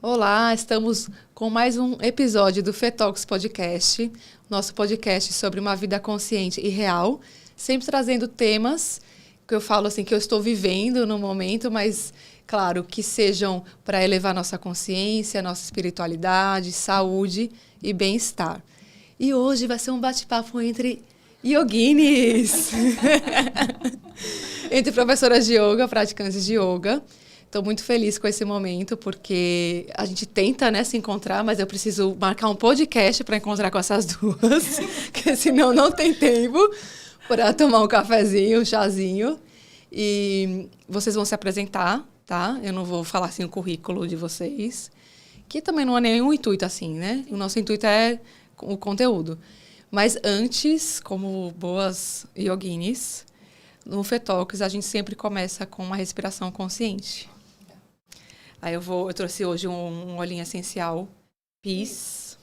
Olá, estamos com mais um episódio do Fetox Podcast, nosso podcast sobre uma vida consciente e real, sempre trazendo temas que eu falo assim que eu estou vivendo no momento, mas claro, que sejam para elevar nossa consciência, nossa espiritualidade, saúde e bem-estar. E hoje vai ser um bate-papo entre yoginis, entre professoras de yoga, praticantes de yoga. Estou muito feliz com esse momento, porque a gente tenta, né, se encontrar, mas eu preciso marcar um podcast para encontrar com essas duas, porque senão não tem tempo para tomar um cafezinho, um chazinho. E vocês vão se apresentar, tá? Eu não vou falar assim o currículo de vocês, que também não é nenhum intuito assim, né? O nosso intuito é o conteúdo. Mas antes, como boas yoginis, no Fetox a gente sempre começa com uma respiração consciente. Aí eu trouxe hoje um olhinho essencial, Peace,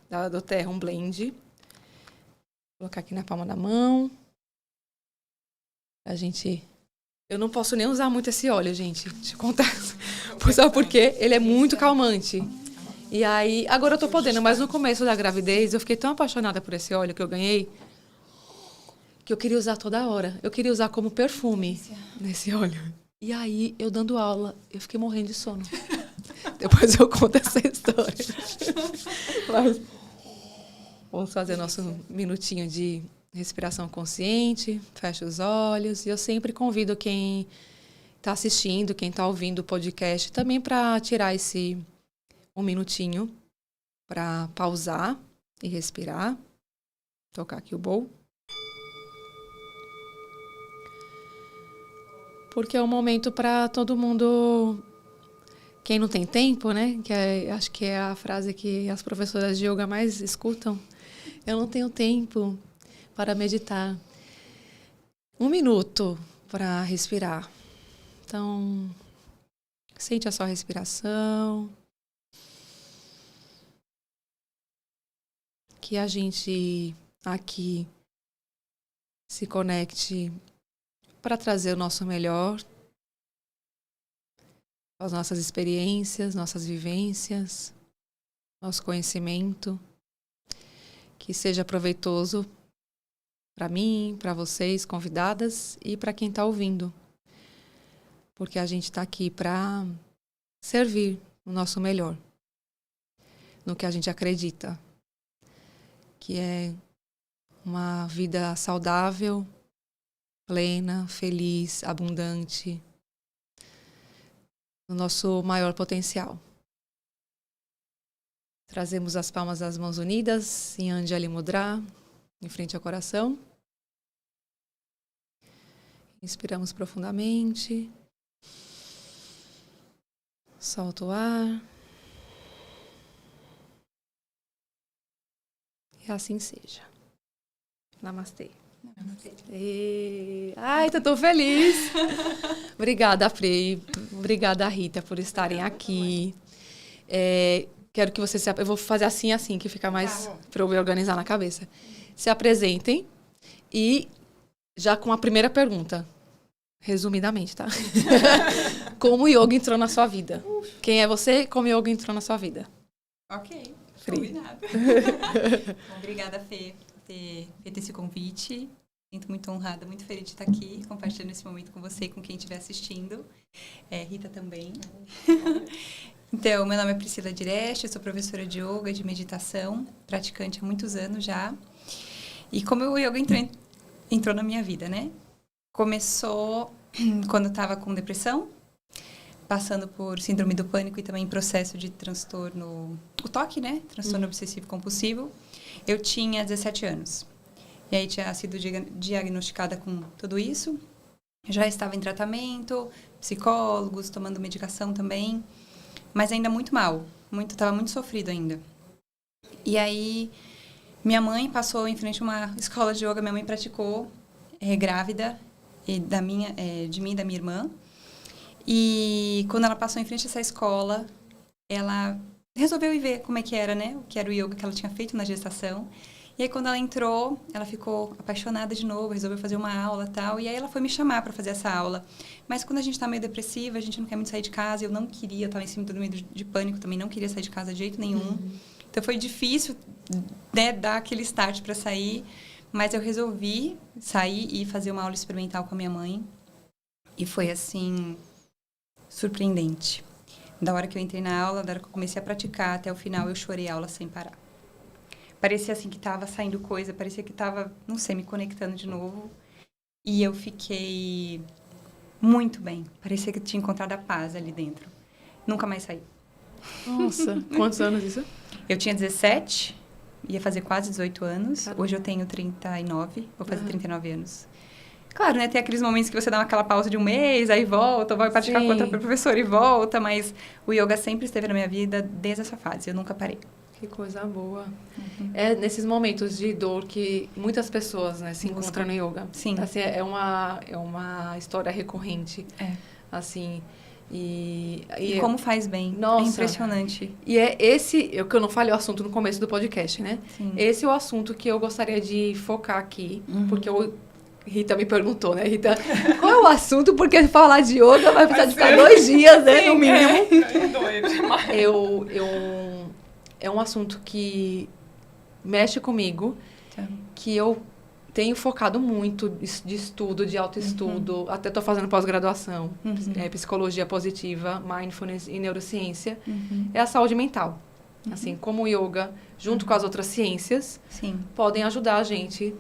da doTERRA, um blend. Vou colocar aqui na palma da mão. Eu não posso nem usar muito esse óleo, gente, te contar. Sabe por quê? Ele é muito calmante. E aí, agora eu tô podendo, mas no começo da gravidez, eu fiquei tão apaixonada por esse óleo que eu ganhei, que eu queria usar toda hora. Eu queria usar como perfume nesse óleo. E aí, eu dando aula, eu fiquei morrendo de sono. Depois eu conto essa história. Mas vamos fazer nosso minutinho de respiração consciente. Fecha os olhos. E eu sempre convido quem está assistindo, quem está ouvindo o podcast, também para tirar esse um minutinho para pausar e respirar. Tocar aqui o bowl. Porque é um momento para todo mundo, quem não tem tempo, né? Acho que é a frase que as professoras de yoga mais escutam. Eu não tenho tempo para meditar. 1 minuto para respirar. Então, sente a sua respiração. Que a gente aqui se conecte para trazer o nosso melhor, as nossas experiências, nossas vivências, nosso conhecimento, que seja proveitoso para mim, para vocês, convidadas, e para quem está ouvindo. Porque a gente está aqui para servir o nosso melhor, no que a gente acredita, que é uma vida saudável, plena, feliz, abundante, no nosso maior potencial. Trazemos as palmas das mãos unidas em Anjali Mudra, em frente ao coração. Inspiramos profundamente. Solta o ar. E assim seja. Namastê. Ai, tô tão feliz. Obrigada, Frei. Obrigada, Rita, por estarem aqui. Quero que vocês eu vou fazer assim, que fica mais para eu me organizar na cabeça. Se apresentem e já com a primeira pergunta, resumidamente, tá? Como o yoga entrou na sua vida? Quem é você? Como o yoga entrou na sua vida? Ok, combinado. Bom, obrigada, Fê, por ter feito esse convite. Sinto muito honrada, muito feliz de estar aqui, compartilhando esse momento com você e com quem estiver assistindo. Rita também. Então, meu nome é Priscila Direste, eu sou professora de yoga, de meditação, praticante há muitos anos já. E como o yoga entrou na minha vida, né? Começou quando eu estava com depressão, passando por síndrome do pânico e também processo de transtorno, o TOC, né? Transtorno obsessivo compulsivo. Eu tinha 17 anos. E aí tinha sido diagnosticada com tudo isso. Já estava em tratamento, psicólogos, tomando medicação também. Mas ainda muito mal. Estava muito sofrido ainda. E aí, minha mãe passou em frente a uma escola de yoga. Minha mãe praticou grávida de mim e da minha irmã. E quando ela passou em frente a essa escola, ela resolveu ir ver como é que era, né? O que era o yoga que ela tinha feito na gestação. E aí, quando ela entrou, ela ficou apaixonada de novo, resolveu fazer uma aula e tal. E aí, ela foi me chamar para fazer essa aula. Mas quando a gente tá meio depressiva, a gente não quer muito sair de casa. Eu não queria, eu tava em cima do medo de pânico também, não queria sair de casa de jeito nenhum. Então, foi difícil, né, dar aquele start para sair. Mas eu resolvi sair e fazer uma aula experimental com a minha mãe. E foi, assim, surpreendente. Da hora que eu entrei na aula, da hora que eu comecei a praticar, até o final, eu chorei a aula sem parar. Parecia assim que estava saindo coisa, parecia que estava, não sei, me conectando de novo. E eu fiquei muito bem. Parecia que eu tinha encontrado a paz ali dentro. Nunca mais saí. Nossa, quantos anos isso? Eu tinha 17, ia fazer quase 18 anos. Caramba. Hoje eu tenho 39, vou fazer 39 anos. Claro, né? Tem aqueles momentos que você dá aquela pausa de um mês, aí volta, vai praticar com outra professora e volta. Mas o yoga sempre esteve na minha vida desde essa fase. Eu nunca parei. Que coisa boa. É nesses momentos de dor que muitas pessoas, né, se encontram no yoga. Sim. Assim, é uma história recorrente. É. Assim, e como faz bem. Nossa. É impressionante. E é esse, que eu não falei o assunto no começo do podcast, né? Sim. Esse é o assunto que eu gostaria de focar aqui, porque Rita me perguntou, né, Rita? Qual é o assunto? Porque falar de yoga vai precisar de ficar 2 dias, né, no mínimo. É um assunto que mexe comigo, que eu tenho focado muito de estudo, de autoestudo, até estou fazendo pós-graduação, psicologia positiva, mindfulness e neurociência, é a saúde mental. Assim, como o yoga, junto com as outras ciências, podem ajudar a gente,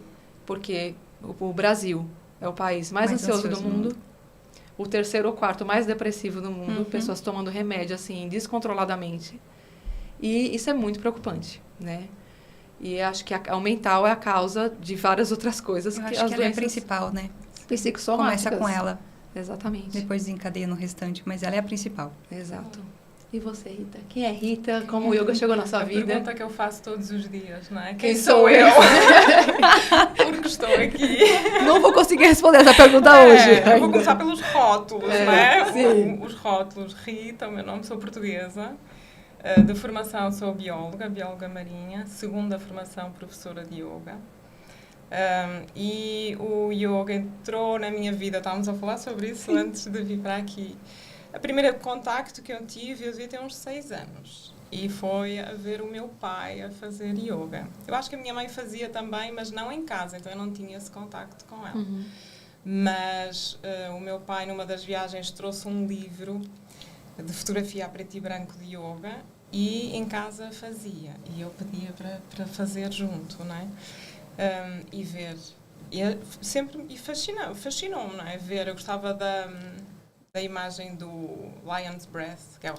porque o Brasil é o país mais ansioso do mundo, o 3º ou 4º mais depressivo do mundo, pessoas tomando remédio, assim, descontroladamente. E isso é muito preocupante, né? E acho que o mental é a causa de várias outras coisas. Eu acho que ela é a principal, né? Psicossomáticas. Começa com ela. Exatamente. Depois desencadeia no restante, mas ela é a principal. Exato. E você, Rita? Quem é Rita? Como o yoga chegou na sua vida? A pergunta que eu faço todos os dias, não é? Quem sou eu? Porque estou aqui. Não vou conseguir responder essa pergunta hoje. Eu vou começar pelos rótulos, não é? Sim. Os rótulos. Rita, o meu nome, sou portuguesa. De formação sou bióloga marinha. Segunda formação, professora de yoga. E o yoga entrou na minha vida, estávamos a falar sobre isso antes de vir para aqui. O primeiro contacto que eu tive, eu devia ter uns 6 anos. E foi a ver o meu pai a fazer yoga. Eu acho que a minha mãe fazia também, mas não em casa, então eu não tinha esse contacto com ela. Mas o meu pai, numa das viagens, trouxe um livro de fotografia a preto e branco de yoga e em casa fazia. E eu pedia para fazer junto, não é? E ver. E sempre me fascinou-me, não é? Ver, eu gostava da imagem do Lion's Breath, que é o...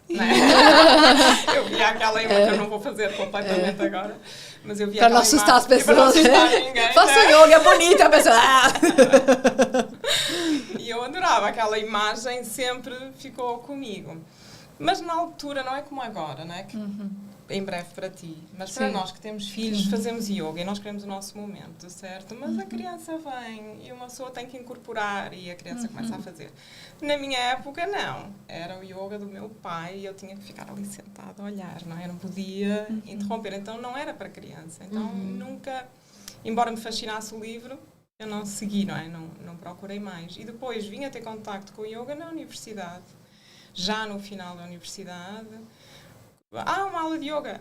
Não é? Eu via aquela imagem, eu não vou fazer completamente agora, mas eu via para não assustar as pessoas. Para não assustar ninguém. Faça yoga, é bonita a pessoa. E eu adorava aquela imagem, sempre ficou comigo. Mas na altura, não é como agora, não é? Que em breve para ti. Mas para nós que temos filhos, fazemos yoga e nós queremos o nosso momento, certo? Mas a criança vem e uma pessoa tem que incorporar e a criança começa a fazer. Na minha época, não. Era o yoga do meu pai e eu tinha que ficar ali sentada a olhar, não é? Eu não podia interromper. Então, não era para criança. Então, nunca... Embora me fascinasse o livro, eu não segui, não é? Não procurei mais. E depois vim a ter contacto com o yoga na universidade. Já no final da universidade... uma aula de yoga.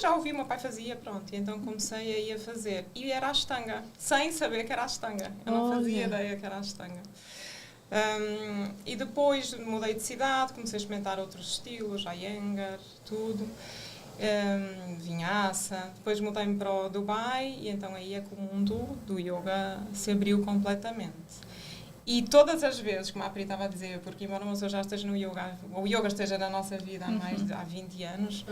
Já ouvi, o meu pai fazia, pronto. E então comecei a ir a fazer. E era a Ashtanga, sem saber que era a Ashtanga. Eu não fazia ideia que era a Ashtanga. E depois mudei de cidade, comecei a experimentar outros estilos, Iyengar, tudo. Vinyasa. Depois mudei-me para o Dubai e então aí é que o mundo do yoga se abriu completamente. E todas as vezes, como a Pri estava a dizer, porque embora uma pessoa já esteja no yoga, ou o yoga esteja na nossa vida há 20 anos,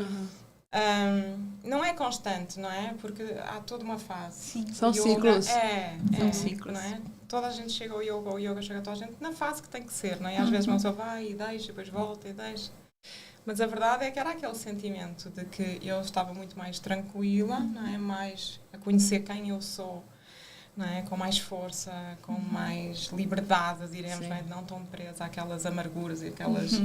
não é constante, não é? Porque há toda uma fase. Sim. São ciclos. São ciclos. Não é? Toda a gente chega ao yoga, o yoga chega a toda a gente na fase que tem que ser, não é? E às vezes uma pessoa vai e deixa, depois volta e deixa. Mas a verdade é que era aquele sentimento de que eu estava muito mais tranquila, não é? Mais a conhecer quem eu sou. Não é? Com mais força, com mais liberdade, diremos, não é? Não tão presa àquelas amarguras e aquelas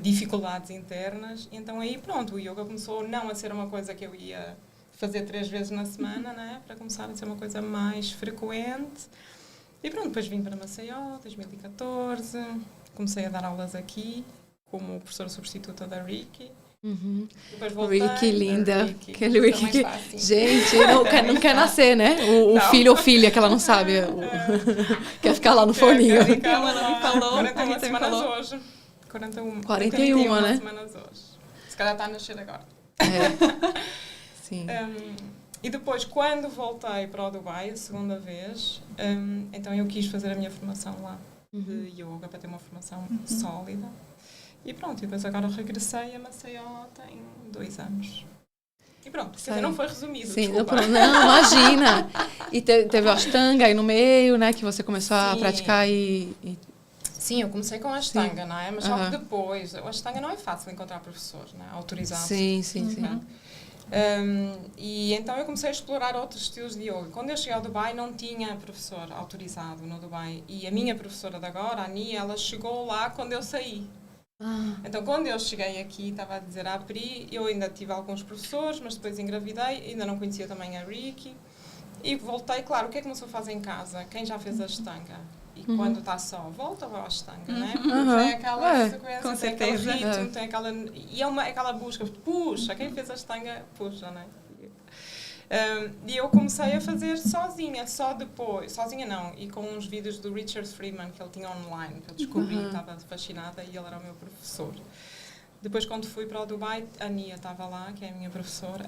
dificuldades internas. Então aí, pronto, o yoga começou não a ser uma coisa que eu ia fazer 3 vezes na semana, né? Para começar a ser uma coisa mais frequente. E pronto, depois vim para Maceió, 2014. Comecei a dar aulas aqui, como professora substituta da Ricky. Depois voltei. Ricky, linda. Aquele Ricky que... Gente, não quer nascer, né? O filho ou filha que ela não sabe. Quer ficar lá no forninho. Ela não me falou. 41 semanas hoje. 41, 41, né? semanas hoje. Se calhar está a nascer agora. Sim. E depois, quando voltei para o Dubai, a segunda vez, então eu quis fazer a minha formação lá de yoga, para ter uma formação sólida. E pronto, e depois agora regressei a Maceió tem 2 anos. E pronto, quer dizer, não foi resumido, sim, desculpa. não, imagina. E teve o Ashtanga aí no meio, né? Que você começou a praticar Sim, eu comecei com a Ashtanga, não é? Mas só que depois, o Ashtanga não é fácil encontrar professores, né? Autorizados. Sim. E então eu comecei a explorar outros estilos de yoga. Quando eu cheguei ao Dubai não tinha professor autorizado no Dubai. E a minha professora de agora, a Nia, ela chegou lá quando eu saí. Então, quando eu cheguei aqui, estava a dizer à Pri, eu ainda tive alguns professores, mas depois engravidei, ainda não conhecia também a Ricky. E voltei, claro, o que é que uma pessoa faz em casa? Quem já fez a Ashtanga? E quando está só, volta ao Ashtanga, né? Porque tem aquela sequência, tem aquele ritmo, tem aquela... E é aquela busca, puxa, quem fez a Ashtanga, puxa, né? E eu comecei a fazer sozinha, só depois, sozinha não, e com uns vídeos do Richard Freeman que ele tinha online, que eu descobri, estava fascinada e ele era o meu professor. Depois, quando fui para o Dubai, a Nia estava lá, que é a minha professora,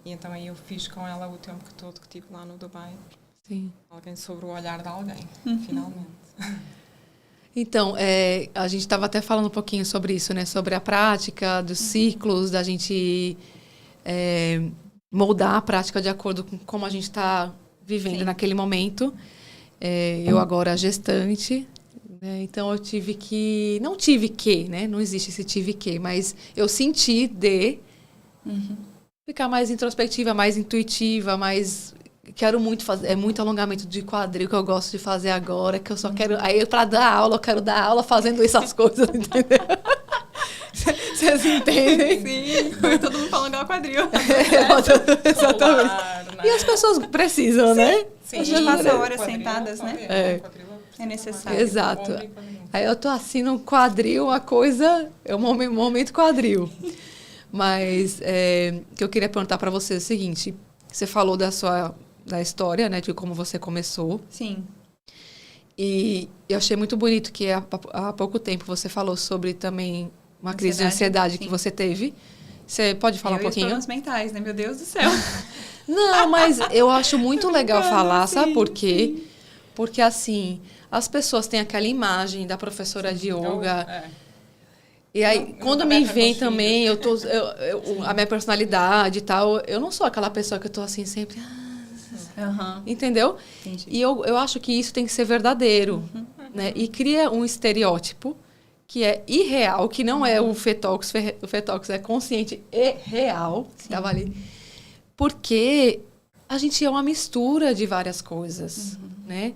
e então aí eu fiz com ela o tempo todo que estive lá no Dubai. Sim. Alguém sobre o olhar de alguém, finalmente. Então, a gente estava até falando um pouquinho sobre isso, né? Sobre a prática dos ciclos, da gente moldar a prática de acordo com como a gente está vivendo naquele momento. Eu agora gestante, né? Então eu tive que... Não tive que, né? Não existe esse tive que, mas eu senti de ficar mais introspectiva, mais intuitiva, mais... Quero muito fazer, é muito alongamento de quadril que eu gosto de fazer agora, que eu só quero... Aí, para dar aula, eu quero dar aula fazendo essas coisas, entendeu? Vocês entendem? Sim, todo mundo falando igual quadril. Exatamente. Polar, né? E as pessoas precisam, né? Sim, a gente passa horas quadril, sentadas, né? É necessário. Exato. Aí eu tô assim no quadril, a coisa... É um momento quadril. Mas o que eu queria perguntar para você é o seguinte. Você falou da história, né? De como você começou. Sim. E eu achei muito bonito que há pouco tempo você falou sobre também uma crise de ansiedade que você teve. Você pode falar um pouquinho? E os problemas mentais, né? Meu Deus do céu. Não, mas eu acho muito legal falar, sabe por quê? Sim. Porque, assim, as pessoas têm aquela imagem da professora de yoga. E aí, quando me vem também, a minha personalidade e tal, eu não sou aquela pessoa que eu tô assim sempre... Entendeu? Entendi. E eu acho que isso tem que ser verdadeiro, né? E cria um estereótipo que é irreal, que não é o Fetox. O Fetox é consciente e real, que estava ali. Porque a gente é uma mistura de várias coisas, né?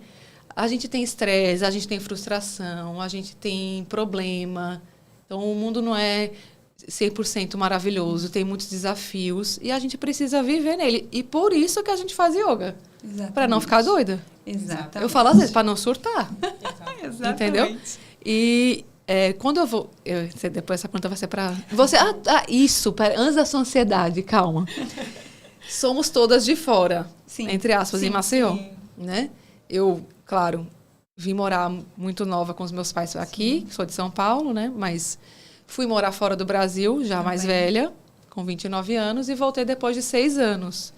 A gente tem estresse, a gente tem frustração, a gente tem problema. Então, o mundo não é 100% maravilhoso, tem muitos desafios e a gente precisa viver nele. E por isso que a gente faz yoga. Para não ficar doida. Exatamente. Eu falo às vezes, para não surtar. Exatamente. Entendeu? E quando eu vou... depois essa pergunta vai ser para... Você, isso, antes da sua ansiedade, calma. Somos todas de fora, entre aspas, em Maceió. Né? Eu, claro, vim morar muito nova com os meus pais aqui, sou de São Paulo, né? Mas fui morar fora do Brasil, já mais velha, com 29 anos, e voltei depois de 6 anos.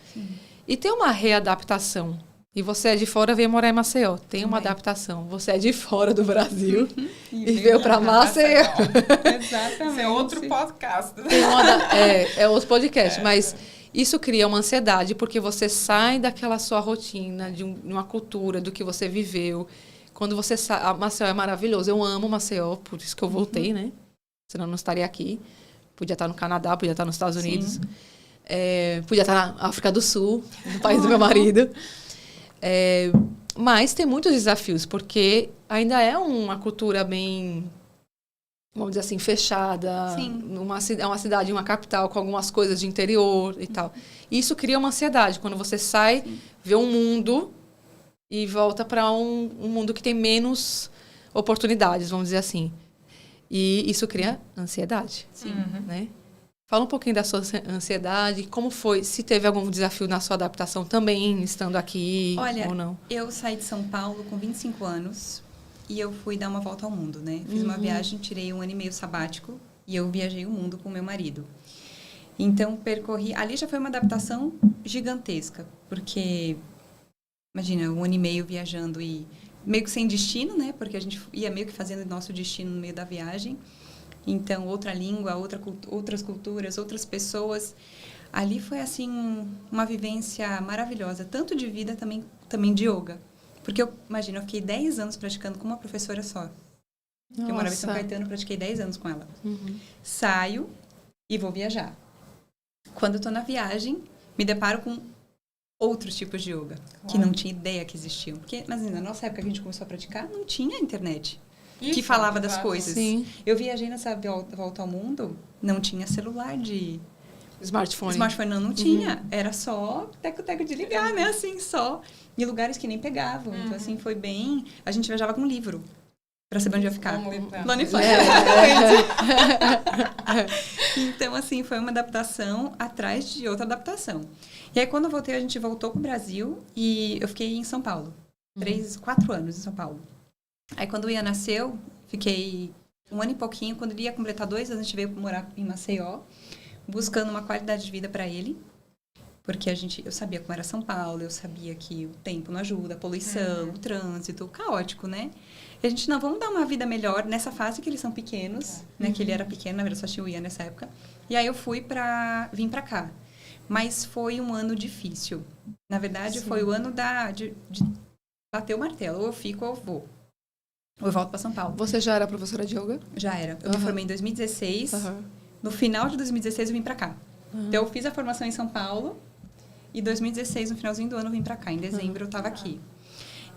E tem uma readaptação. E você é de fora, veio morar em Maceió. Tem uma adaptação. Você é de fora do Brasil e veio para Maceió. Exatamente. Esse é outro podcast. É outro podcast, mas isso cria uma ansiedade, porque você sai daquela sua rotina, de uma cultura, do que você viveu. Quando você sai... Maceió é maravilhoso. Eu amo Maceió, por isso que eu voltei, né? Senão eu não estaria aqui. Podia estar no Canadá, podia estar nos Estados Unidos. Podia estar na África do Sul, no país do meu marido. Mas tem muitos desafios, porque ainda é uma cultura bem vamos dizer assim, fechada. Sim. É uma cidade, uma capital com algumas coisas de interior e tal. E isso cria uma ansiedade. Quando você sai, vê um mundo e volta para um mundo que tem menos oportunidades, vamos dizer assim. E isso cria ansiedade. Sim. Né? Fala um pouquinho da sua ansiedade, como foi, se teve algum desafio na sua adaptação também, estando aqui ou não. Eu saí de São Paulo com 25 anos e eu fui dar uma volta ao mundo, né? Fiz uma viagem, tirei 1 ano e meio sabático e eu viajei o mundo com meu marido. Então, percorri... Ali já foi uma adaptação gigantesca, porque, imagina, 1 ano e meio viajando e meio que sem destino, né? Porque a gente ia meio que fazendo nosso destino no meio da viagem. Então, outra língua, outras culturas, outras pessoas. Ali foi, assim, uma vivência maravilhosa, tanto de vida, também de yoga. Porque, imagina, eu fiquei 10 anos praticando com uma professora só. Nossa. Eu morava em São Caetano, pratiquei 10 anos com ela. Saio e vou viajar. Quando eu estou na viagem, me deparo com outros tipos de yoga, que não tinha ideia que existiam. Porque, mas na nossa época que a gente começou a praticar, não tinha internet. Isso, que falava das coisas. Sim. Eu viajei nessa volta ao mundo, não tinha celular de... Smartphone. Smartphone não tinha. Era só teco-teco de ligar, né? Assim, só. E lugares que nem pegavam. Então, assim, foi bem... A gente viajava com um livro para saber onde ia ficar. Lonely Planet. Então, assim, foi uma adaptação atrás de outra adaptação. E aí, quando eu voltei, a gente voltou pro Brasil e eu fiquei em São Paulo. 4 anos em São Paulo. Aí, quando o Ian nasceu, fiquei 1 ano e pouquinho. Quando ele ia completar 2 anos, a gente veio morar em Maceió, buscando uma qualidade de vida para ele. Porque eu sabia como era São Paulo, eu sabia que o tempo não ajuda, a poluição, o trânsito, caótico, né? E a gente, não, vamos dar uma vida melhor nessa fase que eles são pequenos, né? Que ele era pequeno, na verdade, só tinha o Ian nessa época. E aí eu vim pra cá. Mas foi um ano difícil. Na verdade, foi o ano de bater o martelo. Ou eu fico ou eu vou. Ou eu volto para São Paulo. Você já era professora de yoga? Já era. Eu me formei em 2016. No final de 2016, eu vim para cá. Então, eu fiz a formação em São Paulo. E 2016, no finalzinho do ano, eu vim para cá. Em dezembro, eu estava aqui.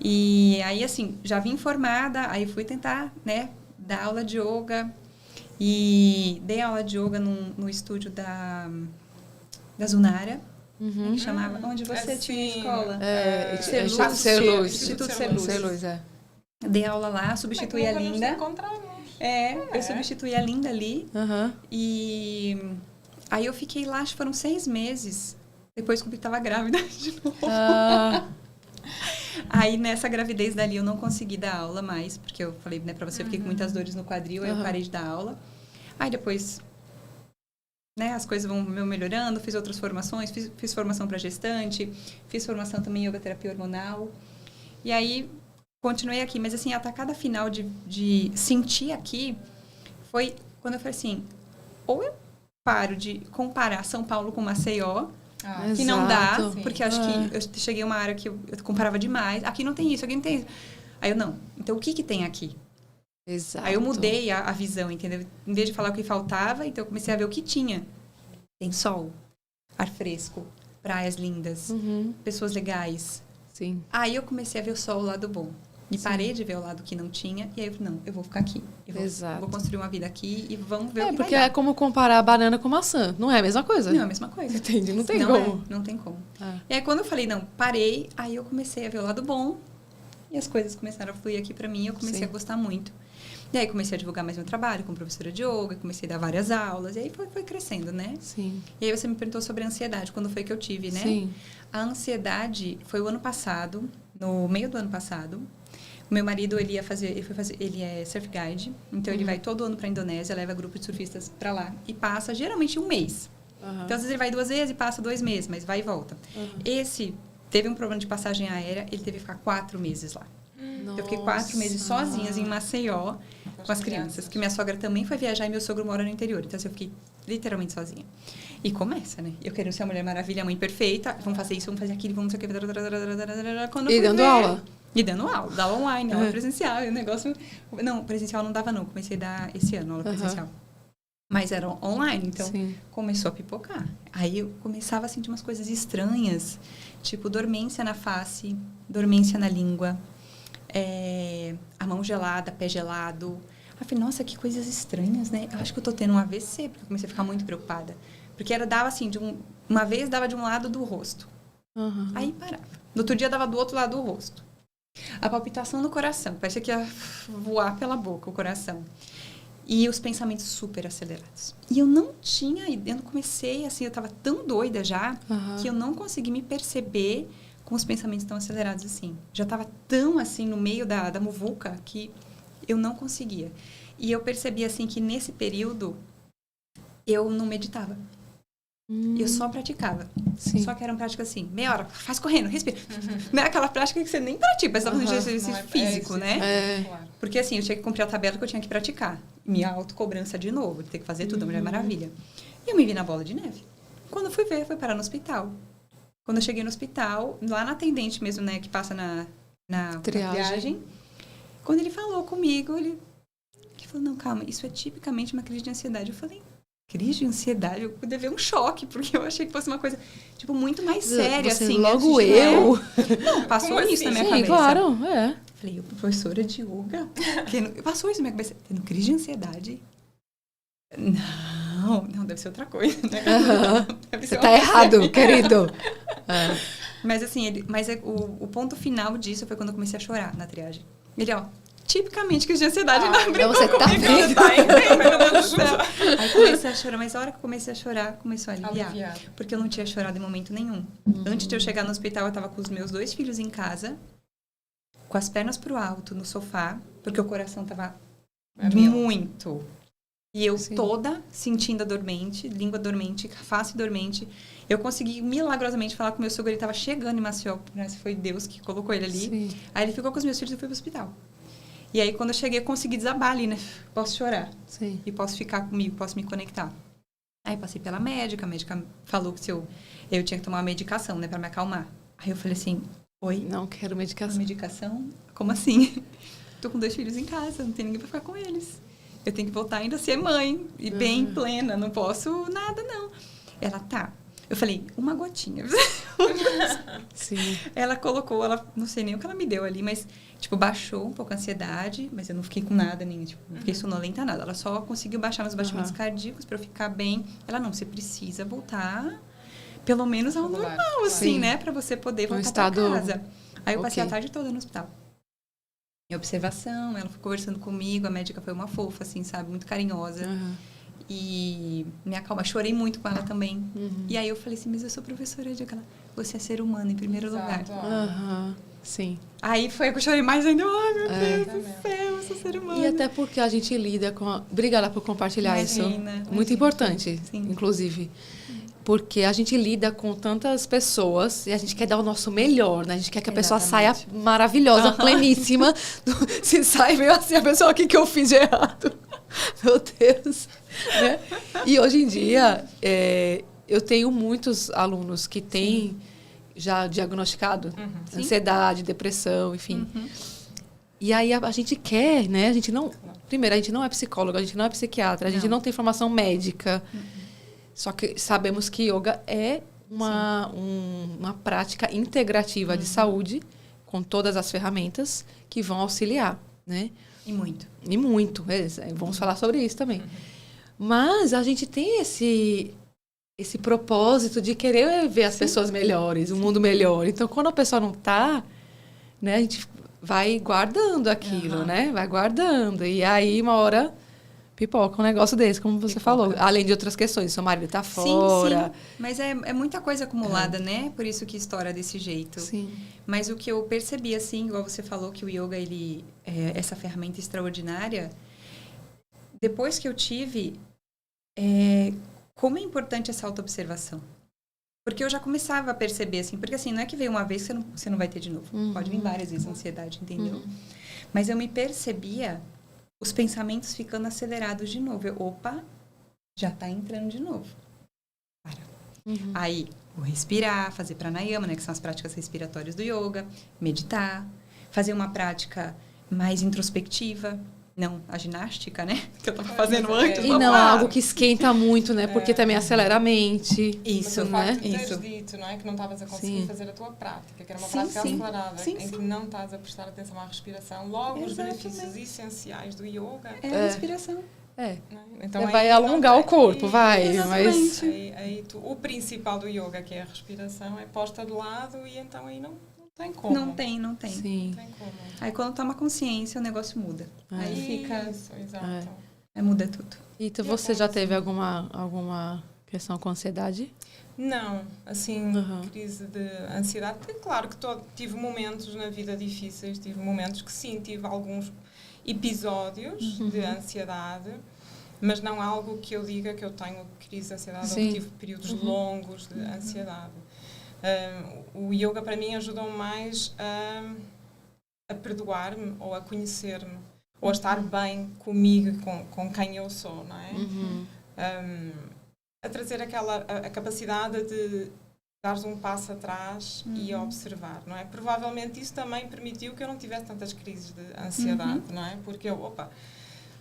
E aí, assim, já vim formada. Aí, fui tentar, né, dar aula de yoga. E dei aula de yoga no estúdio da Zunara. Que chamava... Onde você tinha escola? Instituto Ser Luz, é. Dei aula lá, substituí a Linda. Eu substituí a Linda ali. E aí eu fiquei lá, acho que foram 6 meses. Depois que eu estava grávida de novo. Aí nessa gravidez dali eu não consegui dar aula mais, porque eu falei, né, pra você, eu fiquei com muitas dores no quadril, aí eu parei de dar aula. Aí depois, né, as coisas vão melhorando, fiz outras formações, fiz formação para gestante, fiz formação também em yoga terapia hormonal. E aí continuei aqui, mas assim, a tacada final de sentir aqui foi quando eu falei assim, ou eu paro de comparar São Paulo com Maceió, que não dá, porque acho que eu cheguei a uma área que eu comparava demais, aqui não tem isso, aqui não tem isso. Aí eu, não, então o que tem aqui? Exato. Aí eu mudei a visão, entendeu? Em vez de falar o que faltava, então eu comecei a ver o que tinha. Tem sol, ar fresco, praias lindas, pessoas legais. Sim. Aí eu comecei a ver só o lado bom. E parei de ver o lado que não tinha. E aí eu falei, não, eu vou ficar aqui. Eu vou construir uma vida aqui e vamos ver o que porque vai dar. é como comparar banana com maçã. Não é a mesma coisa? Não é a mesma coisa. Entendi, não tem como. Não tem como. E aí quando eu falei, não, parei, aí eu comecei a ver o lado bom. E as coisas começaram a fluir aqui pra mim. Eu comecei a gostar muito. E aí comecei a divulgar mais meu trabalho como professora de yoga. Comecei a dar várias aulas. E aí foi crescendo, né? Sim. E aí você me perguntou sobre a ansiedade. Quando foi que eu tive, né? Sim. A ansiedade foi o ano passado, no meio do ano passado. O meu marido, ele é surf guide, então ele vai todo ano para a Indonésia, leva grupo de surfistas para lá e passa geralmente 1 mês. Então, às vezes ele vai 2 vezes e passa 2 meses, mas vai e volta. Esse teve um problema de passagem aérea, ele teve que ficar 4 meses lá. Então, eu fiquei 4 meses sozinhas em Maceió com as crianças, que minha sogra também foi viajar e meu sogro mora no interior, então assim, eu fiquei literalmente sozinha. E começa, né? Eu quero ser a Mulher Maravilha, a mãe perfeita, vamos fazer isso, vamos fazer aquilo, vamos não sei o que. E dando aula? E dando aula, dava online, aula presencial, e o negócio... Não, presencial não dava não, comecei a dar esse ano aula presencial. Mas era online, então começou a pipocar. Aí eu começava a sentir umas coisas estranhas, tipo dormência na face, dormência na língua, a mão gelada, pé gelado, Aí eu falei, nossa, que coisas estranhas, né? Eu acho que eu tô tendo um AVC, porque eu comecei a ficar muito preocupada. Porque dava assim, uma vez dava de um lado do rosto. Uhum. Aí parava. No outro dia dava do outro lado do rosto. A palpitação no coração. Parecia que ia voar pela boca o coração. E os pensamentos super acelerados. E eu não tinha... Eu comecei assim, eu tava tão doida já, que eu não consegui me perceber com os pensamentos tão acelerados assim. Já tava tão assim no meio da muvuca que eu não conseguia. E eu percebi assim que nesse período eu não meditava. Eu só praticava. Sim. Só que eram práticas assim, meia hora, faz correndo, respira. Não é aquela prática que você nem pratica, mas estava fazendo exercício físico, né? É. Porque assim, eu tinha que cumprir a tabela que eu tinha que praticar. Minha autocobrança de novo, ter que fazer tudo, a Mulher Maravilha. E eu me vi na bola de neve. Quando eu fui ver, fui parar no hospital. Quando eu cheguei no hospital, lá na atendente mesmo, né, que passa na triagem, quando ele falou comigo, ele falou, não, calma, isso é tipicamente uma crise de ansiedade. Eu falei, crise de ansiedade? Eu pude ver um choque, porque eu achei que fosse uma coisa, tipo, muito mais séria, você, assim. Logo eu? Não, passou isso na minha cabeça. Sim, claro, é. Falei, eu, professora de yoga? Passou isso na minha cabeça. Tendo crise de ansiedade? Não, deve ser outra coisa, né? Você tá errado, querido. Mas assim, o ponto final disso foi quando eu comecei a chorar na triagem. Ele, tipicamente crise de ansiedade, não brincou você tá comigo. vendo? Aí comecei a chorar, mas a hora que eu comecei a chorar, começou a aliviar. Porque eu não tinha chorado em momento nenhum. Antes de eu chegar no hospital, eu tava com os meus 2 filhos em casa, com as pernas pro alto, no sofá, porque o coração tava muito. E eu toda sentindo a dormente, língua dormente, face dormente. Eu consegui milagrosamente falar com meu sogro, ele tava chegando em Maceió, né? Foi Deus que colocou ele ali. Sim. Aí ele ficou com os meus filhos e eu fui pro hospital. E aí, quando eu cheguei, eu consegui desabar ali, né? Posso chorar. Sim. E posso ficar comigo, posso me conectar. Aí, passei pela médica. A médica falou que eu tinha que tomar uma medicação, né? Pra me acalmar. Aí, eu falei assim, oi? Não quero medicação. Medicação? Como assim? Tô com 2 filhos em casa, não tem ninguém pra ficar com eles. Eu tenho que voltar ainda a ser mãe. E bem plena, não posso nada, não. Ela, tá. Eu falei, uma gotinha. Sim. Ela colocou, não sei nem o que ela me deu ali, mas, tipo, baixou um pouco a ansiedade, mas eu não fiquei com nada, nem, tipo, não fiquei sonolenta, nada. Ela só conseguiu baixar meus batimentos cardíacos pra eu ficar bem. Ela, não, você precisa voltar, pelo menos ao normal, assim, né? Pra você poder voltar pra casa. Aí eu passei a tarde toda no hospital. Em observação, ela foi conversando comigo, a médica foi uma fofa, assim, sabe? Muito carinhosa. E me acalma. Chorei muito com ela também. E aí eu falei assim, mas eu sou professora de yoga. Você é ser humano em primeiro lugar. Sim. Aí foi que eu chorei mais ainda. Ai, meu Deus do céu, eu sou ser humano. E até porque a gente lida com... Obrigada por compartilhar isso. Imagina. Muito importante, inclusive. Porque a gente lida com tantas pessoas e a gente quer dar o nosso melhor, né? A gente quer que a pessoa saia maravilhosa, pleníssima. Se sai meio assim, a pessoa, o que eu fiz de errado? Meu Deus. Né? E hoje em dia, eu tenho muitos alunos que têm já diagnosticado ansiedade, depressão, enfim. E aí a gente quer, né? Primeiro, a gente não é psicólogo, a gente não é psiquiatra, a gente não tem formação médica. Só que sabemos que yoga é uma prática integrativa de saúde, com todas as ferramentas que vão auxiliar, né? E muito. E muito. Vamos falar sobre isso também. Mas a gente tem esse propósito de querer ver as pessoas melhores, o mundo melhor. Então, quando a pessoa não está, né, a gente vai guardando aquilo, né? Vai guardando. E aí, uma hora... pipoca um negócio desse, como você falou. Além de outras questões, seu marido tá fora. Sim. Mas é muita coisa acumulada, né? Por isso que estoura desse jeito. Sim. Mas o que eu percebi, assim, igual você falou, que o yoga, ele é essa ferramenta extraordinária. Depois que eu tive, como é importante essa autoobservação. Porque eu já começava a perceber, assim, porque assim, não é que veio uma vez que você não vai ter de novo. Pode vir várias vezes a ansiedade, entendeu? Mas eu me percebia os pensamentos ficando acelerados de novo. Opa, já tá entrando de novo. Para. Aí, vou respirar, fazer pranayama, né, que são as práticas respiratórias do yoga, meditar, fazer uma prática mais introspectiva, Não, a ginástica, né? Que eu tava fazendo antes. E não algo que esquenta muito, né? Porque também acelera a mente. Isso, né? Isso. Dito, não é? Que não estavas a conseguir fazer a tua prática, que era uma prática acelerada, em que não estás a prestar atenção à respiração. Logo, os benefícios essenciais do yoga é a respiração. Então, vai alongar o corpo, vai. Mas... o principal do yoga, que é a respiração, é posta de lado e então aí não tem como. Não tem. Sim. Não tem como. Aí quando toma consciência, o negócio muda. Aí fica... Isso, exato. Aí muda tudo. E você já teve alguma questão com ansiedade? Não, assim, crise de ansiedade. Claro que tive momentos na vida difíceis, tive momentos que sim, tive alguns episódios de ansiedade, mas não algo que eu diga que eu tenho crise de ansiedade ou que tive períodos longos de ansiedade. O yoga para mim ajudou mais a perdoar-me ou a conhecer-me ou a estar bem comigo, com quem eu sou, não é? A trazer a capacidade de dar um passo atrás e observar, não é? Provavelmente isso também permitiu que eu não tivesse tantas crises de ansiedade, não é? Porque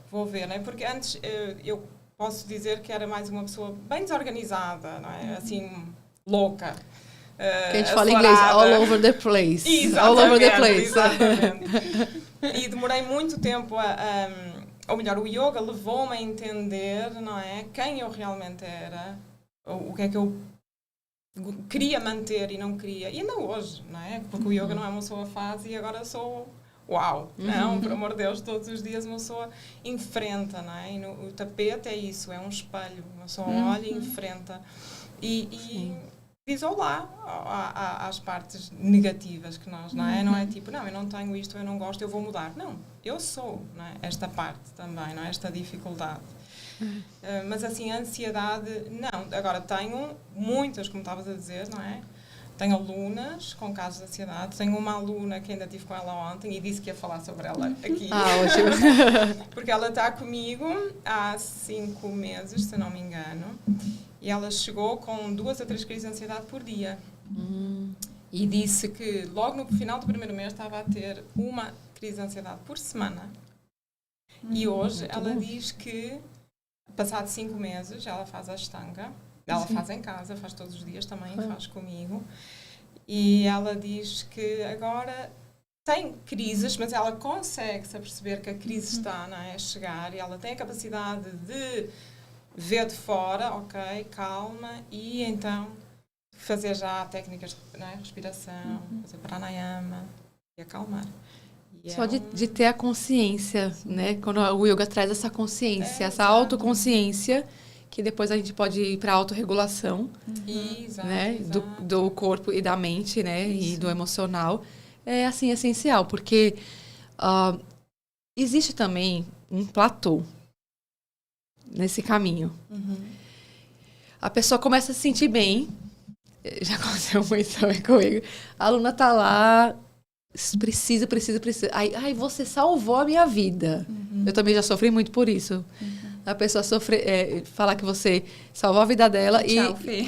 vou ver, não é? Porque antes eu posso dizer que era mais uma pessoa bem desorganizada, não é? Assim, louca. Que a gente fala em inglês, all over the place. Exatamente, all over the place. Exatamente. E demorei muito tempo ou melhor, o yoga levou-me a entender, não é? Quem eu realmente era, o que é que eu queria manter e não queria. E ainda hoje, não é? Porque o yoga não é uma só fase e agora sou... Uau! Não, por amor de Deus, todos os dias uma pessoa enfrenta, não é? E o tapete é isso, é um espelho. Uma pessoa olha e enfrenta. E diz olá às partes negativas que nós, não é? Não é tipo, não, eu não tenho isto, eu não gosto, eu vou mudar. Não, eu sou, não é? Esta parte também, não é? Esta dificuldade. Mas assim, a ansiedade, não. Agora, tenho muitas, como estavas a dizer, não é? Tenho alunas com casos de ansiedade. Tenho uma aluna que ainda estive com ela ontem e disse que ia falar sobre ela aqui. Ótimo. Porque ela está comigo há 5 meses, se não me engano. E ela chegou com 2 a 3 crises de ansiedade por dia. E disse que logo no final do primeiro mês estava a ter uma crise de ansiedade por semana. E hoje ela diz que, passado 5 meses, ela faz a Ashtanga. Ela faz em casa, faz todos os dias também, faz comigo. E ela diz que agora tem crises, mas ela consegue-se a perceber que a crise está, não é, a chegar. E ela tem a capacidade de ver de fora, ok, calma, e então fazer já técnicas de, não é, respiração, fazer pranayama e acalmar. E só de ter a consciência, né? Quando o yoga traz essa consciência, essa autoconsciência, que depois a gente pode ir para a autorregulação, né? Do corpo e da mente, né? E do emocional. É, assim, essencial, porque existe também um platô nesse caminho. A pessoa começa a se sentir bem. Já aconteceu muito também comigo. A aluna tá lá, precisa. Ai, você salvou a minha vida. Eu também já sofri muito por isso. A pessoa falar que você salvou a vida dela e... Tchau, Fê.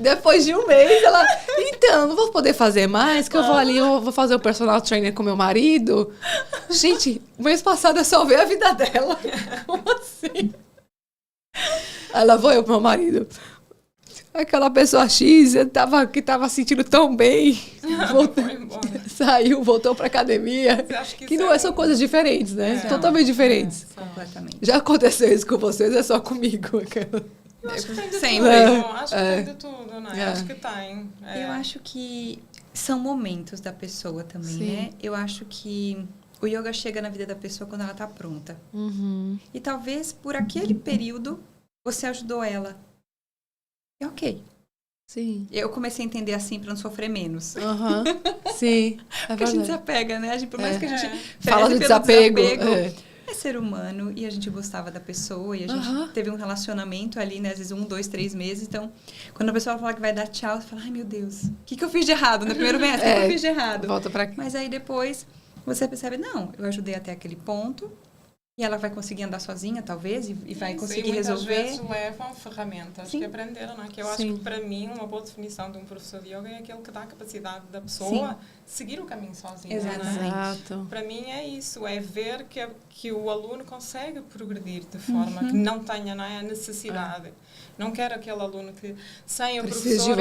Depois de um mês, ela... Então, não vou poder fazer mais, que eu vou ali, eu vou fazer o personal trainer com meu marido. Gente, o mês passado eu salvei a vida dela. Como assim? Ela vou eu pro meu marido. Aquela pessoa X que tava sentindo tão bem, saiu, voltou pra academia. Que não são coisas diferentes, né? Totalmente diferentes. Completamente. Já aconteceu isso com vocês, é só comigo. Eu acho que tem de Sempre. tudo. Acho que tem de tudo, não é? Acho que tem. Eu acho que são momentos da pessoa também, né? Eu acho que o yoga chega na vida da pessoa quando ela tá pronta. E talvez por aquele período você ajudou ela. É ok. Sim. Eu comecei a entender assim pra não sofrer menos. Sim. Porque a gente desapega, né? Por mais que a gente fala do desapego. É ser humano e a gente gostava da pessoa e a gente teve um relacionamento ali, né? Às vezes 1, 2, 3 meses. Então, quando a pessoa fala que vai dar tchau, você fala, ai meu Deus, o que eu fiz de errado? No primeiro mês, o que eu fiz de errado? Volta pra cá. Mas aí depois você percebe, não, eu ajudei até aquele ponto. E ela vai conseguir andar sozinha, talvez, e vai conseguir muitas resolver. Vezes levam ferramentas que aprenderam, não é? Que eu acho que, para mim, uma boa definição de um professor de yoga é aquele que dá a capacidade da pessoa seguir o caminho sozinha. Exatamente. Não é? Para mim é isso, é ver que o aluno consegue progredir de forma que não tenha, não é, a necessidade. Não quero aquele aluno que, sem o professor,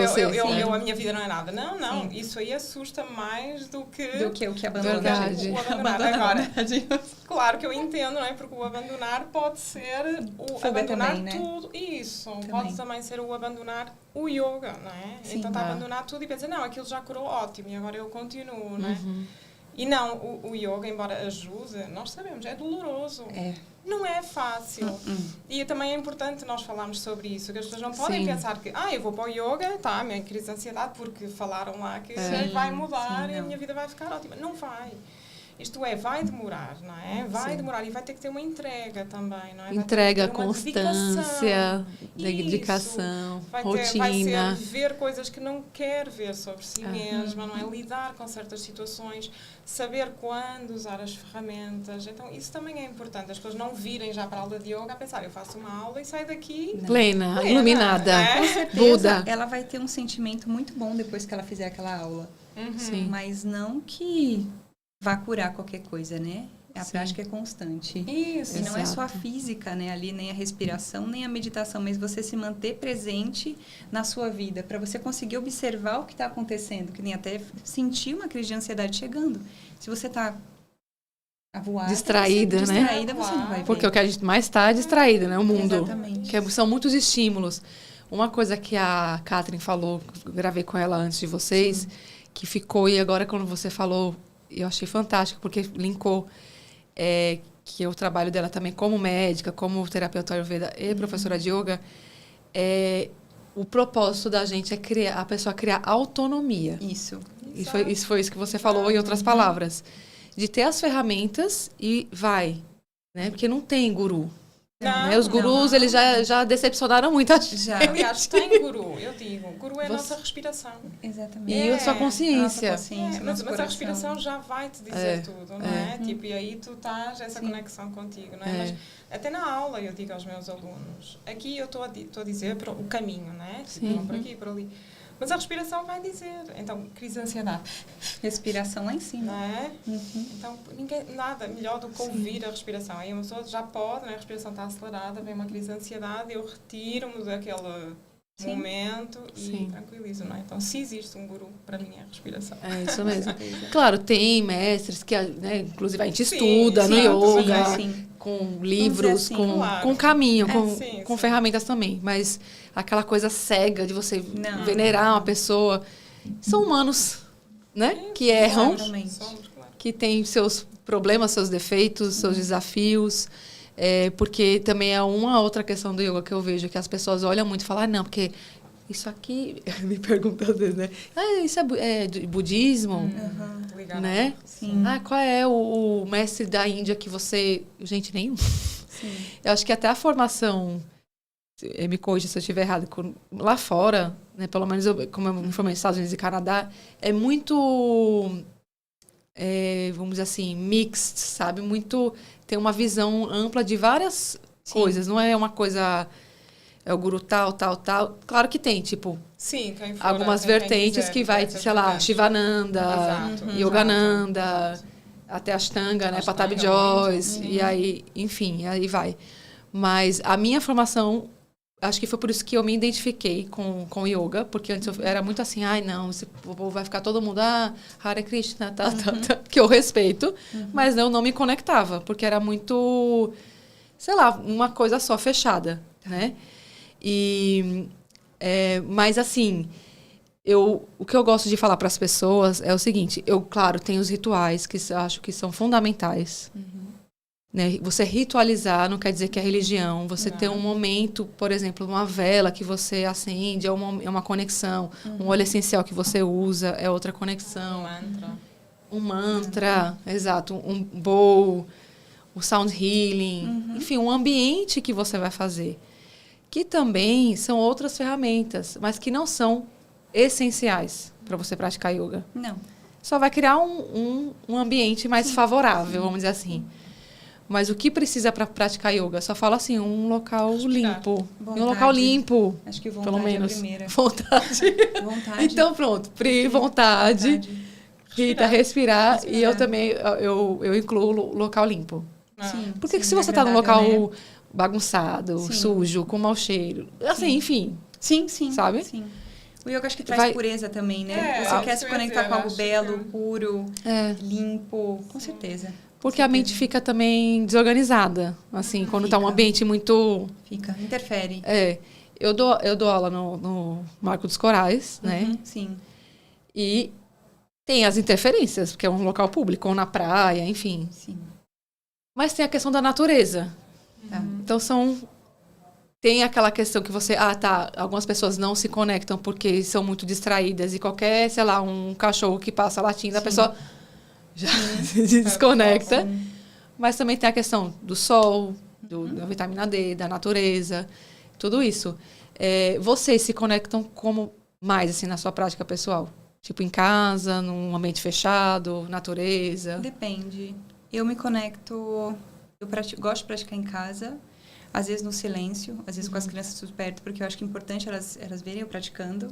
a minha vida não é nada. Não. Sim. Isso aí assusta mais do que o que abandonar. O abandonar. Agora, claro que eu entendo, não é? Porque o abandonar pode ser o abandonar também, tudo. Né? Isso. Também. Pode também ser o abandonar o yoga, não é? Sim, então está a abandonar tudo e pensa, não, aquilo já curou, ótimo, e agora eu continuo, não é? E não, o yoga, embora ajude, nós sabemos, é doloroso. Não é fácil. E também é importante nós falarmos sobre isso, que as pessoas não podem pensar que, eu vou para o yoga, a minha crise de ansiedade, porque falaram lá que vai mudar e a minha vida vai ficar ótima. Não vai. Isto vai demorar, não é? Vai demorar e vai ter que ter uma entrega também, não é? Entrega, constância, dedicação, rotina. Vai ser ver coisas que não quer ver sobre si mesma, não é? Lidar com certas situações, saber quando usar as ferramentas. Então, isso também é importante. As pessoas não virem já para a aula de yoga a pensar, eu faço uma aula e saio daqui... Plena, iluminada. Com certeza, Buda. Ela vai ter um sentimento muito bom depois que ela fizer aquela aula. Sim. Mas não que... vá curar qualquer coisa, né? A prática é constante. Isso. E não é só a física, né? Ali, nem a respiração, nem a meditação, mas você se manter presente na sua vida, para você conseguir observar o que está acontecendo, que nem até sentir uma crise de ansiedade chegando. Se você está avoada, distraída, você não vai ver. Porque o que a gente mais está é distraída, né? O mundo. Exatamente. São muitos estímulos. Uma coisa que a Catherine falou, eu gravei com ela antes de vocês, que ficou, e agora quando você falou... eu achei fantástico, porque linkou que o trabalho dela também como médica, como terapeuta Ayurveda e professora de yoga, o propósito da gente é a pessoa criar autonomia. Isso. Isso foi isso que você falou, em outras palavras. De ter as ferramentas e vai. Né? Porque não tem guru. Né? Os gurus, eles já decepcionaram muita gente. Aliás, tem guru, eu digo. Guru é a nossa respiração. Exatamente. E a sua consciência. Mas a respiração já vai te dizer tudo, não é? Tipo, e aí tu estás essa conexão contigo, não é? Mas até na aula eu digo aos meus alunos, aqui eu estou a dizer o caminho, não é? Tipo, por aqui, por ali. Mas a respiração vai dizer. Então, crise de ansiedade. Respiração lá em cima. Não é? Então, nada melhor do que ouvir a respiração. Aí uma pessoa já pode, né? A respiração está acelerada, vem uma crise de ansiedade, eu retiro-me daquele momento e tranquilizo, não é? Então, se existe um guru, para mim é a respiração. É isso mesmo. Claro, tem mestres que, né, inclusive a gente estuda no yoga, com livros, com caminho, com ferramentas também. Mas aquela coisa cega de você venerar uma pessoa. São humanos, né? Que erram, que têm seus problemas, seus defeitos, seus desafios. Porque também é uma outra questão do yoga que eu vejo, que as pessoas olham muito e falam, não, porque isso aqui... Me perguntam às vezes, né? Isso é budismo? Né? Sim. Qual é o mestre da Índia que você... Gente, nenhum. Sim. Eu acho que até a formação... Me corrija se eu estiver errado. Lá fora, né, pelo menos como eu me formei nos Estados Unidos e Canadá, é muito... vamos dizer assim, mixed, sabe? Muito... Tem uma visão ampla de várias coisas. Não é uma coisa... É o guru tal. Claro que tem, tipo... Sim, algumas vertentes que vai, sei lá, Shivananda, Yogananda, até Ashtanga, né? Patabi Joyce, e aí, enfim, aí vai. Mas a minha formação, acho que foi por isso que eu me identifiquei com o yoga, porque antes eu era muito assim, não, vai ficar todo mundo, Hare Krishna, que eu respeito, mas eu não me conectava, porque era muito, sei lá, uma coisa só fechada, né? Mas assim, o que eu gosto de falar para as pessoas é o seguinte, claro, tenho os rituais que eu acho que são fundamentais. Né? Você ritualizar não quer dizer que é religião. Você ter um momento, por exemplo, uma vela que você acende, é uma conexão. Um óleo essencial que você usa é outra conexão. Um mantra, exato. Um bowl, o sound healing. Enfim, um ambiente que você vai fazer. Que também são outras ferramentas, mas que não são essenciais para você praticar yoga. Não. Só vai criar um ambiente mais favorável, vamos dizer assim. Mas o que precisa para praticar yoga? Só fala assim, um local limpo. Vontade. Um local limpo. Acho que vontade pelo menos. é a primeira. Vontade. Vontade. Então, pronto. Pri, vontade. Rita, respirar. E eu também, eu incluo local limpo. Sim, Porque se você está num agradável, local bagunçado, sujo, com mau cheiro, assim, enfim. Sim. Sabe? Sim. O yoga acho que traz pureza também, né? Você quer se conectar com algo belo, puro, limpo, com certeza. Porque a mente fica também desorganizada, assim, quando está um ambiente muito... Interfere. Eu dou aula no Marco dos Corais, né? Sim. E tem as interferências, porque é um local público, ou na praia, enfim. Sim. Mas tem a questão da natureza. Então, tem aquela questão que você... algumas pessoas não se conectam porque são muito distraídas. E qualquer, sei lá, um cachorro que passa latindo, a pessoa já se desconecta. Mas também tem a questão do sol, da vitamina D, da natureza, tudo isso. Vocês se conectam como mais, assim, na sua prática pessoal? Tipo, em casa, num ambiente fechado, natureza? Depende. Eu me conecto... gosto de praticar em casa, às vezes no silêncio, às vezes com as crianças super perto, porque eu acho que é importante elas verem eu praticando.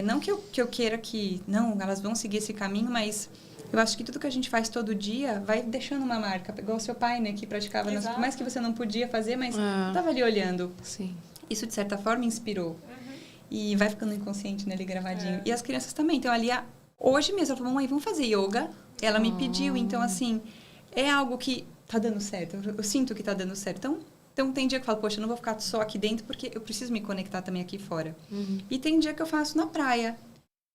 Não que eu queira que... Não, elas vão seguir esse caminho, mas eu acho que tudo que a gente faz todo dia vai deixando uma marca. Igual o seu pai, né, que praticava, por mais que você não podia fazer, mas estava ali olhando. Sim. Isso, de certa forma, inspirou. E vai ficando inconsciente, né, ali gravadinho. E as crianças também. Então, ali, hoje mesmo, ela falou, mãe, vamos fazer yoga? Ela me pediu, então, assim, é algo que tá dando certo. Eu sinto que tá dando certo. Então, tem dia que eu falo, poxa, eu não vou ficar só aqui dentro, porque eu preciso me conectar também aqui fora. E tem dia que eu faço na praia.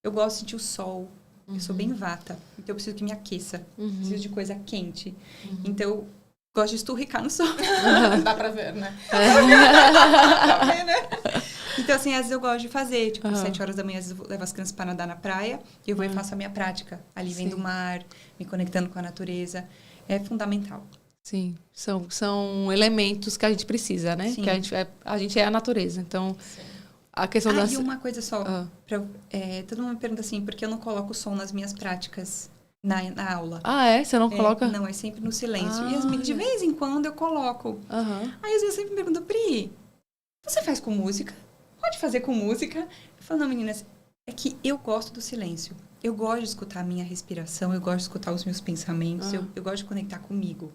Eu gosto de sentir o sol. Eu sou bem vata. Então, eu preciso que me aqueça. Preciso de coisa quente. Então, eu gosto de esturricar no sol. Dá pra ver, né? Dá pra ver, né? Então, assim, às vezes eu gosto de fazer. Tipo, 7 horas da manhã, às vezes eu levo as crianças para nadar na praia. E eu vou e faço a minha prática. Ali, vendo o mar, me conectando com a natureza. É fundamental. Sim, são elementos que a gente precisa, né? Sim. Que a gente é a natureza, então a questão da... E uma coisa só, todo mundo me pergunta assim, por que eu não coloco som nas minhas práticas na aula? Você não coloca? Não, é sempre no silêncio. E de vez em quando eu coloco. Aí às vezes eu sempre me pergunto, Pri, você faz com música? Pode fazer com música? Eu falo, não, meninas, é que eu gosto do silêncio. Eu gosto de escutar a minha respiração, eu gosto de escutar os meus pensamentos, eu gosto de conectar comigo.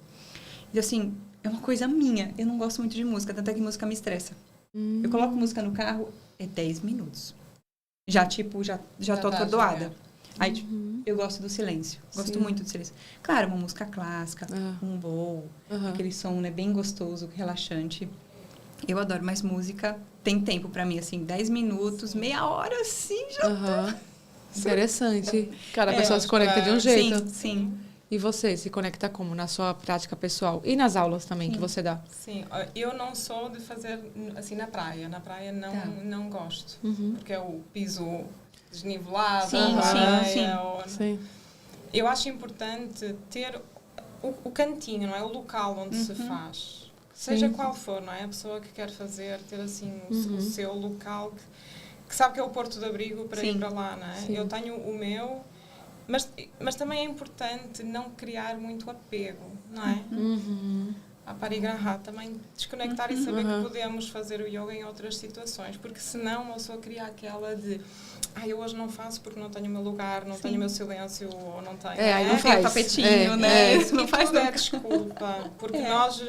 Então, assim, é uma coisa minha. Eu não gosto muito de música, tanto é que música me estressa. Eu coloco música no carro, 10 minutos. Já tô atordoada. Aí, eu gosto do silêncio. Gosto muito do silêncio. Claro, uma música clássica, um voo, aquele som, né, bem gostoso, relaxante. Eu adoro, mas música tem tempo pra mim, assim, 10 minutos, meia hora, assim, já tô... Interessante. Cada pessoa se conecta de um jeito. Sim. E você se conecta como na sua prática pessoal? E nas aulas também que você dá? Sim, eu não sou de fazer assim na praia. Na praia não gosto. Porque é o piso desnivelado. Sim. Eu acho importante ter o cantinho, não é? O local onde se faz. Seja qual for, não é? A pessoa que quer fazer, ter assim o seu local que sabe que é o porto de abrigo para ir para lá, não é? Eu tenho o meu... Mas também é importante não criar muito apego, não é? A parigraha, também desconectar e saber que podemos fazer o yoga em outras situações, porque senão uma pessoa cria aquela de eu hoje não faço porque não tenho o meu lugar, não tenho o meu silêncio, ou não tenho... Aí não faz. Tem o tapetinho, né? Isso não faz nada. Desculpa, porque nós,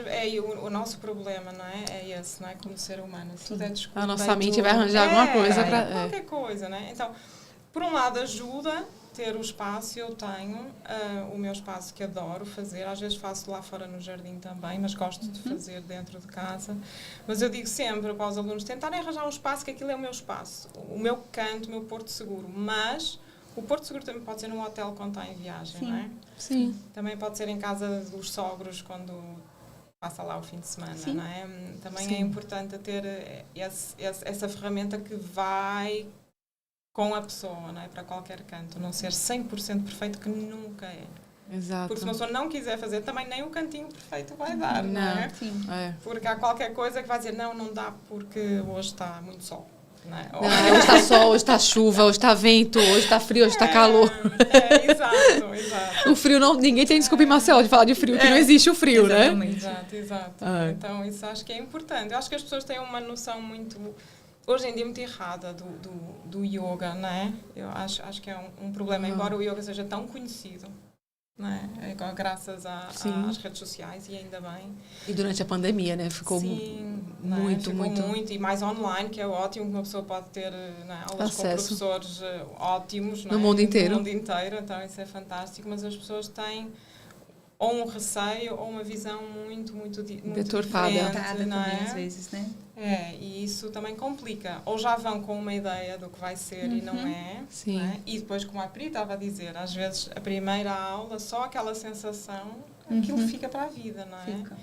o nosso problema, não é? É esse, não é? Como ser humano, tudo é desculpa. A nossa mente vai arranjar alguma coisa para... Qualquer coisa, né? Então, por um lado ajuda ter o espaço, eu tenho o meu espaço que adoro fazer, às vezes faço lá fora no jardim também, mas gosto de fazer dentro de casa. Mas eu digo sempre para os alunos tentarem arranjar um espaço, que aquilo é o meu espaço, o meu canto, o meu porto seguro, mas o porto seguro também pode ser num hotel quando está em viagem, não é? Sim. Também pode ser em casa dos sogros quando passa lá o fim de semana, não é? Também é importante ter essa ferramenta que vai com a pessoa, não é? Para qualquer canto. Não ser 100% perfeito, que nunca é. Exato. Porque se uma pessoa não quiser fazer, também nem o cantinho perfeito vai dar, não é? Sim. Porque há qualquer coisa que vai dizer, não dá porque hoje está muito sol. né? Hoje está sol, hoje está chuva, hoje está vento, hoje está frio, hoje está calor. Exato. O frio, ninguém tem desculpa em Maceió de falar de frio, que não existe o frio, exatamente. Né? Exato. Então, isso acho que é importante. Eu acho que as pessoas têm uma noção muito, hoje em dia, muito errada do yoga, né? Eu acho que é um problema, embora o yoga seja tão conhecido. Né? Graças às redes sociais, e ainda bem. E durante a pandemia, né? Ficou muito. E mais online, que é ótimo, uma pessoa pode ter, né, aulas com professores ótimos, no mundo inteiro. Então isso é fantástico, mas as pessoas têm ou um receio ou uma visão muito deturpada, diferente, não é? também, às vezes, né? E isso também complica. Ou já vão com uma ideia do que vai ser e não é. Sim. Né? E depois, como a Pri estava a dizer, às vezes a primeira aula, só aquela sensação, aquilo fica para a vida, não é? Fica.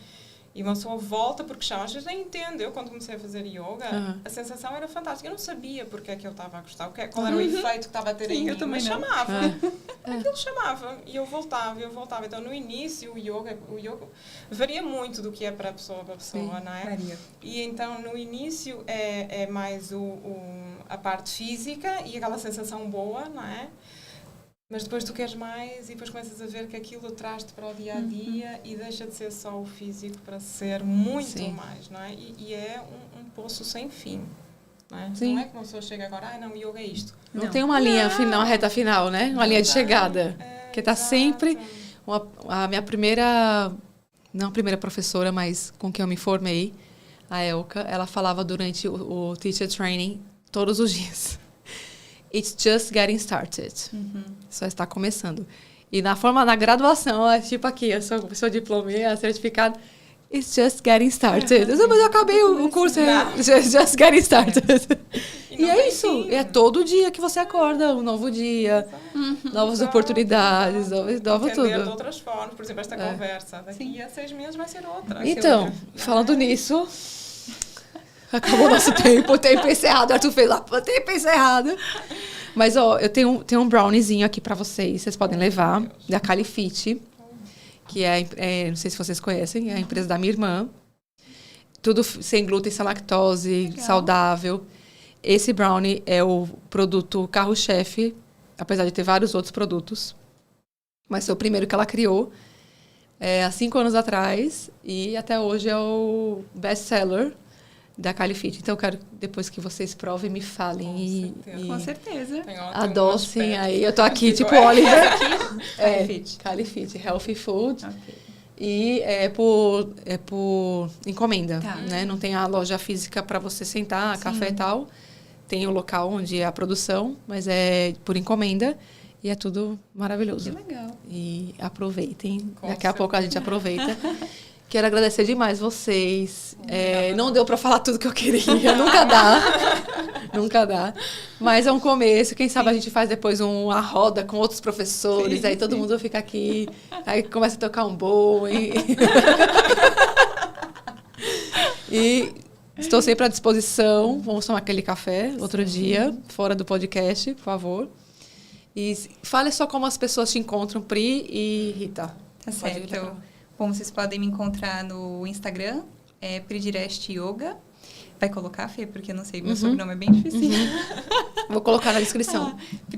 E uma pessoa volta porque chama. Às vezes nem entendo. Eu, quando comecei a fazer yoga, a sensação era fantástica. Eu não sabia porque é que eu estava a gostar, qual era o efeito que estava a ter em mim. Eu também não. Chamava. Aquilo chamava. E eu voltava. Então, no início, o yoga varia muito do que é para pessoa, não é? Varia. E então, no início, é mais a parte física e aquela sensação boa, não é? Mas depois tu queres mais e depois começas a ver que aquilo traz-te para o dia-a-dia e deixa de ser só o físico para ser muito mais, não é? E é um poço sem fim, não é? Não é que uma pessoa chega agora, não, yoga é isto. Não tem uma linha final, uma reta final, né? Uma linha de chegada. Que está sempre... A minha primeira... Não a primeira professora, mas com quem eu me formei, a Elka, ela falava durante o teacher training todos os dias. It's just getting started. Só está começando. E na graduação, é tipo aqui, seu diploma, a certificado, it's just getting started. Mas eu acabei o curso, just getting started. E é isso. É todo dia que você acorda, um novo dia, novas oportunidades, novo tudo. Entender de outras formas. Por exemplo, esta conversa, daqui a 6 meses vai ser outra. Então, falando nisso... Acabou o nosso tempo encerrado. Arthur fez lá, tempo encerrado. Mas, eu tenho um browniezinho aqui pra vocês. Vocês podem levar, da Califit, que não sei se vocês conhecem, é a empresa da minha irmã. Tudo sem glúten, sem lactose, saudável. Esse brownie é o produto carro-chefe, apesar de ter vários outros produtos. Mas foi o primeiro que ela criou, há 5 anos atrás. E até hoje é o best-seller da Califit. Então, eu quero, depois que vocês provem, me falem. Com certeza. Adocem aí. Eu tô aqui, tipo, Oliver. Califit, Healthy Food. Okay. E é por encomenda, né? Não tem a loja física para você sentar, café e tal. Tem o local onde é a produção, mas é por encomenda. E é tudo maravilhoso. Que legal. E aproveitem. Daqui a pouco a gente aproveita. Quero agradecer demais vocês. Não deu para falar tudo que eu queria. Nunca dá. Mas é um começo. Quem sabe a gente faz depois uma roda com outros professores. Aí todo mundo fica aqui. Aí começa a tocar um bowl. E estou sempre à disposição. Vamos tomar aquele café outro dia, fora do podcast, por favor. E fale só como as pessoas te encontram, Pri e Rita. Tá certo. Bom, vocês podem me encontrar no Instagram, Pridirest Yoga. Vai colocar, Fê? Porque eu não sei, meu sobrenome é bem difícil. Vou colocar na descrição.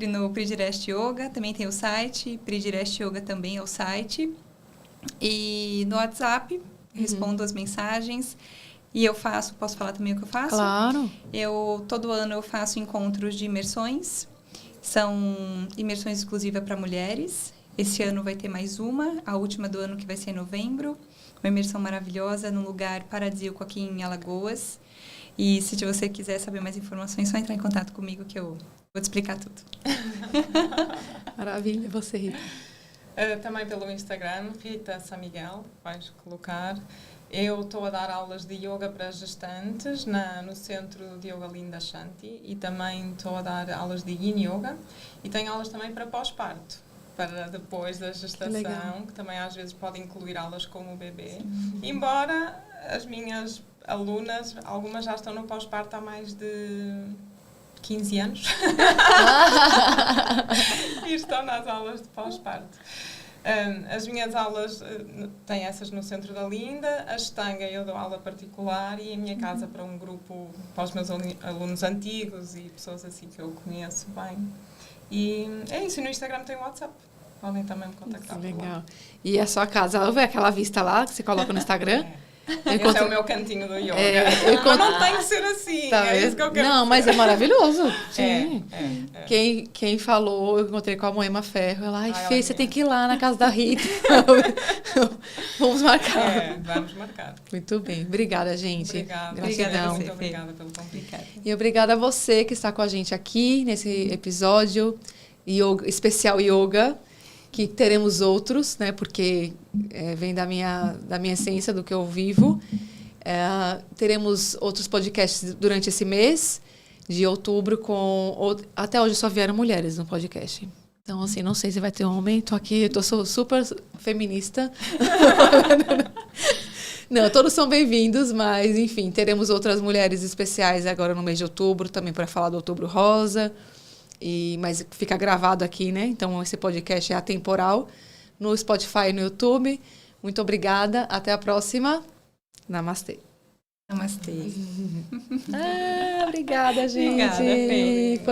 No Pridirest Yoga, também tem o site. Pridirest Yoga também é o site. E no WhatsApp, respondo as mensagens. E posso falar também o que eu faço? Claro. Todo ano eu faço encontros de imersões. São imersões exclusivas para mulheres. Esse ano vai ter mais a última do ano que vai ser em novembro. Uma imersão maravilhosa num lugar paradisíaco aqui em Alagoas. E se você quiser saber mais informações, é só entrar em contato comigo que eu vou te explicar tudo. Maravilha, você, Rita. Também pelo Instagram, Rita São Miguel, vais colocar. Eu estou a dar aulas de yoga para gestantes no Centro de Yoga Linda Shanti e também estou a dar aulas de Yin Yoga e tenho aulas também para pós-parto, para depois da gestação, que também às vezes pode incluir aulas com o bebê. Embora as minhas alunas, algumas já estão no pós-parto há mais de 15 anos e estão nas aulas de pós-parto. As minhas aulas têm essas no Centro da Linda, a Estanga eu dou aula particular e a minha casa para um grupo, para os meus alunos antigos e pessoas assim que eu conheço bem. E é isso, no Instagram tem o WhatsApp. Podem também me contactar. Legal. E a sua casa, vê aquela vista lá que você coloca no Instagram? Esse é o meu cantinho do yoga. Não tem que ser assim, tá isso que eu quero Não, dizer. mas é maravilhoso. Sim. É. Quem falou, eu encontrei com a Moema Ferro. Ela, Fê, você tem que ir lá na casa da Rita. Vamos marcar. Vamos marcar. Muito bem. Obrigada, gente. Obrigada. Gratidão. Muito obrigada pelo convite. E obrigada a você que está com a gente aqui nesse episódio especial yoga, que teremos outros, né? Porque vem da minha essência, do que eu vivo. Teremos outros podcasts durante esse mês de outubro até hoje só vieram mulheres no podcast. Então, assim, não sei se vai ter homem. Tô aqui, sou super feminista. Não, todos são bem-vindos, mas, enfim, teremos outras mulheres especiais agora no mês de outubro, também para falar do Outubro Rosa. Mas fica gravado aqui, né? Então, esse podcast é atemporal no Spotify e no YouTube. Muito obrigada. Até a próxima. Namastê. Namastê. Obrigada, gente. Obrigada, Fê.